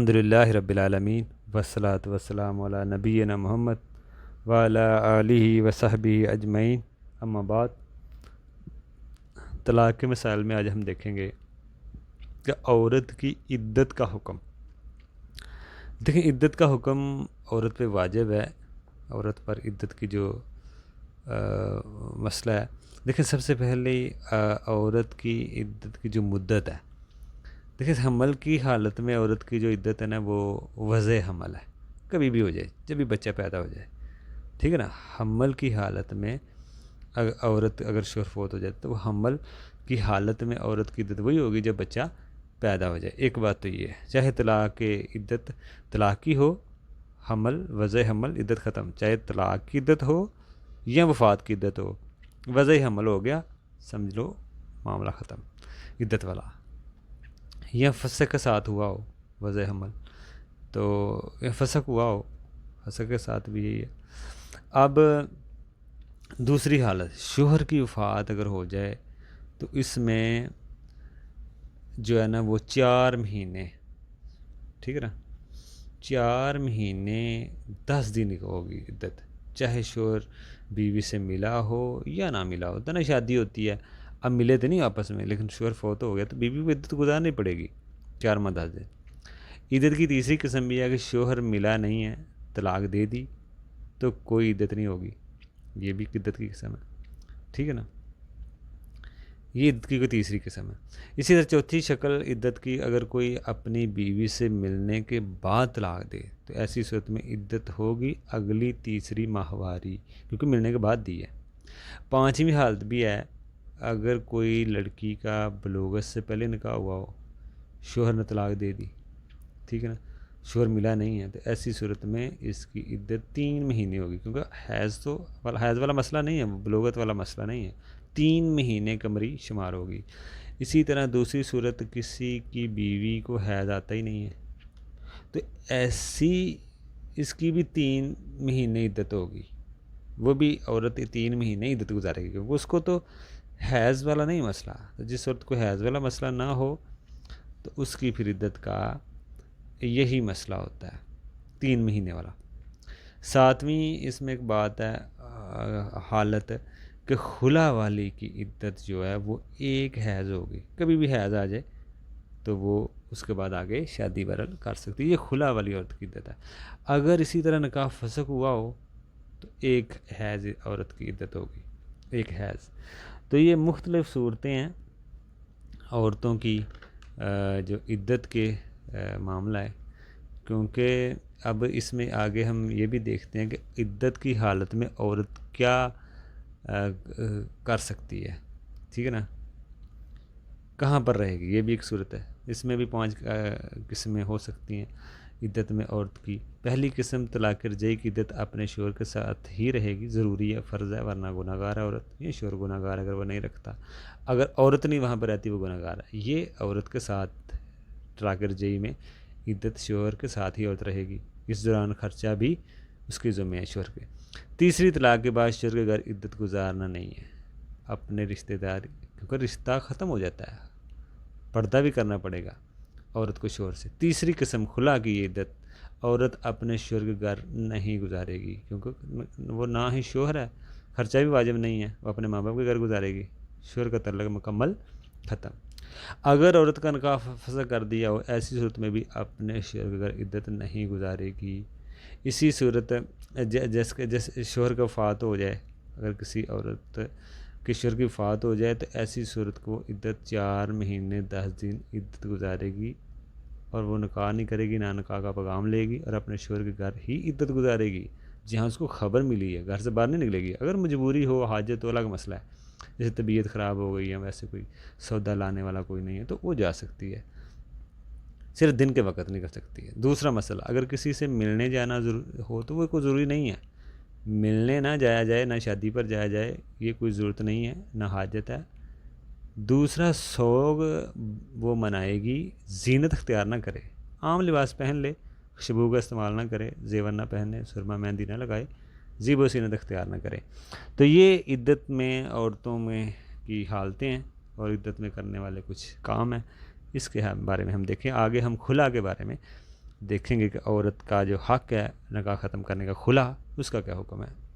الحمدللہ رب العالمین والصلاة والسلام علی نبینا محمد وعلی آلہ وصحبہ اجمعین، اما بعد۔ طلاق کے مسائل میں آج ہم دیکھیں گے کہ عورت کی عدت کا حکم۔ دیکھیں، عدت کا حکم عورت پہ واجب ہے، عورت پر عدت کی جو مسئلہ ہے۔ دیکھیں، سب سے پہلے عورت کی عدت کی جو مدت ہے، دیکھیں حمل کی حالت میں عورت کی جو عدت ہے نا، وہ وضع حمل ہے، کبھی بھی ہو جائے، جب بھی بچہ پیدا ہو جائے، ٹھیک ہے نا۔ حمل کی حالت میں عورت اگر شوہر فوت ہو جائے تو وہ حمل کی حالت میں عورت کی عدت وہی ہوگی جب بچہ پیدا ہو جائے۔ ایک بات تو یہ ہے، چاہے طلاق کی عدت طلاق کی ہو، حمل وضع حمل عدت ختم، چاہے طلاق کی عدت ہو یا وفات کی عدت ہو، وضع حمل ہو گیا، سمجھ لو معاملہ ختم عدت والا۔ یا فسق کے ساتھ ہوا ہو وضع حمل، تو یا فسق ہوا ہو، فسق کے ساتھ بھی یہی ہے۔ اب دوسری حالت، شوہر کی وفات اگر ہو جائے تو اس میں جو ہے نا وہ 4 مہینے، ٹھیک ہے نا، 4 مہینے 10 دن کی ہوگی عدت، چاہے شوہر بیوی سے ملا ہو یا نہ ملا ہو۔ تو نا شادی ہوتی ہے، اب ملے تو نہیں آپس میں، لیکن شوہر فوت ہو گیا تو بیوی کو عدت گزارنی پڑے گی 4 ماہ 10 دن۔ عدت کی تیسری قسم بھی ہے کہ شوہر ملا نہیں ہے، طلاق دے دی تو کوئی عدت نہیں ہوگی، یہ بھی عدت کی قسم ہے، ٹھیک ہے نا۔ یہ عدت کی کوئی تیسری قسم ہے۔ اسی طرح چوتھی شکل عدت کی، اگر کوئی اپنی بیوی سے ملنے کے بعد طلاق دے تو ایسی صورت میں عدت ہوگی اگلی تیسری ماہواری، کیونکہ ملنے کے بعد دی ہے۔ 5ویں حالت بھی ہے، اگر کوئی لڑکی کا بلوغت سے پہلے نکاح ہوا ہو، شوہر نے طلاق دے دی، ٹھیک ہے نا، شوہر ملا نہیں ہے، تو ایسی صورت میں اس کی عدت 3 مہینے ہوگی، کیونکہ حیض والا مسئلہ نہیں ہے، بلوغت والا مسئلہ نہیں ہے، 3 مہینے قمری شمار ہوگی۔ اسی طرح دوسری صورت، کسی کی بیوی کو حیض آتا ہی نہیں ہے تو ایسی اس کی بھی 3 مہینے عدت ہوگی، وہ بھی عورت 3 مہینے عدت گزارے گی، کیونکہ اس کو تو حیض والا نہیں مسئلہ۔ تو جس وقت کوئی حیض والا مسئلہ نہ ہو تو اس کی پھر عدت کا یہی مسئلہ ہوتا ہے، 3 مہینے والا۔ 7ویں اس میں ایک بات ہے، حالت کہ خلا والی کی عدت جو ہے وہ 1 حیض ہوگی، کبھی بھی حیض آ جائے تو وہ اس کے بعد آگے شادی برل کر سکتی ہے، یہ خلا والی عورت کی عدت ہے۔ اگر اسی طرح نکاح فسق ہوا ہو تو 1 حیض عورت کی عدت ہوگی، 1 حیض۔ تو یہ مختلف صورتیں ہیں عورتوں کی جو عدت کے معاملہ ہے، کیونکہ اب اس میں آگے ہم یہ بھی دیکھتے ہیں کہ عدت کی حالت میں عورت کیا کر سکتی ہے، ٹھیک ہے نا، کہاں پر رہے گی، یہ بھی ایک صورت ہے۔ اس میں بھی 5 قسمیں ہو سکتی ہیں عدت میں عورت کی۔ پہلی قسم، طلاق رجعی کی عدت اپنے شوہر کے ساتھ ہی رہے گی، ضروری ہے، فرض ہے، ورنہ گناہ گار ہے عورت، یہ شوہر گناہ گار اگر وہ نہیں رکھتا، اگر عورت نہیں وہاں پر رہتی وہ گناہ گار ہے۔ یہ عورت کے ساتھ طلاق رجعی میں عدت شوہر کے ساتھ ہی عورت رہے گی، اس دوران خرچہ بھی اس کے ذمہ ہے شوہر کے۔ تیسری، طلاق کے بعد شوہر کے گھر عدت گزارنا نہیں ہے، اپنے رشتہ دار، کیونکہ رشتہ ختم ہو جاتا ہے، پردہ بھی کرنا پڑے گا عورت کو شوہر سے۔ تیسری قسم، خلا کی عدت، عورت اپنے شوہر کے گھر نہیں گزارے گی، کیونکہ وہ نہ ہی شوہر ہے، خرچہ بھی واجب نہیں ہے، وہ اپنے ماں باپ کے گھر گزارے گی، شوہر کا تعلق مکمل ختم۔ اگر عورت کا نکاح فسخ کر دیا ہو، ایسی صورت میں بھی اپنے شوہر کے گھر عدت نہیں گزارے گی۔ اسی صورت جیسے شوہر کا وفات ہو جائے، اگر کسی عورت کے شوہر کی وفات ہو جائے تو ایسی صورت کو عدت 4 مہینے 10 دن عدت گزارے گی، اور وہ نکاح نہیں کرے گی، نہ نکاح کا پیغام لے گی، اور اپنے شوہر کے گھر ہی عدت گزارے گی جہاں اس کو خبر ملی ہے، گھر سے باہر نہیں نکلے گی۔ اگر مجبوری ہو، حاجت تو الگ مسئلہ ہے، جیسے طبیعت خراب ہو گئی ہے، ویسے کوئی سودا لانے والا کوئی نہیں ہے تو وہ جا سکتی ہے، صرف دن کے وقت نہیں کر سکتی ہے۔ دوسرا مسئلہ، اگر کسی سے ملنے جانا ہو تو وہ کوئی ضروری نہیں ہے، ملنے نہ جایا جائے، نہ شادی پر جایا جائے، یہ کوئی ضرورت نہیں ہے، نہ حاجت ہے۔ دوسرا، سوگ وہ منائے گی، زینت اختیار نہ کرے، عام لباس پہن لے، خوشبو کا استعمال نہ کرے، زیور نہ پہنے، سرما مہندی نہ لگائے، زیب و زینت اختیار نہ کرے۔ تو یہ عدت میں عورتوں میں کی حالتیں ہیں اور عدت میں کرنے والے کچھ کام ہیں، اس کے بارے میں ہم دیکھیں۔ آگے ہم خلا کے بارے میں دیکھیں گے کہ عورت کا جو حق ہے نکاح ختم کرنے کا، خلا، اس کا کیا حکم ہے.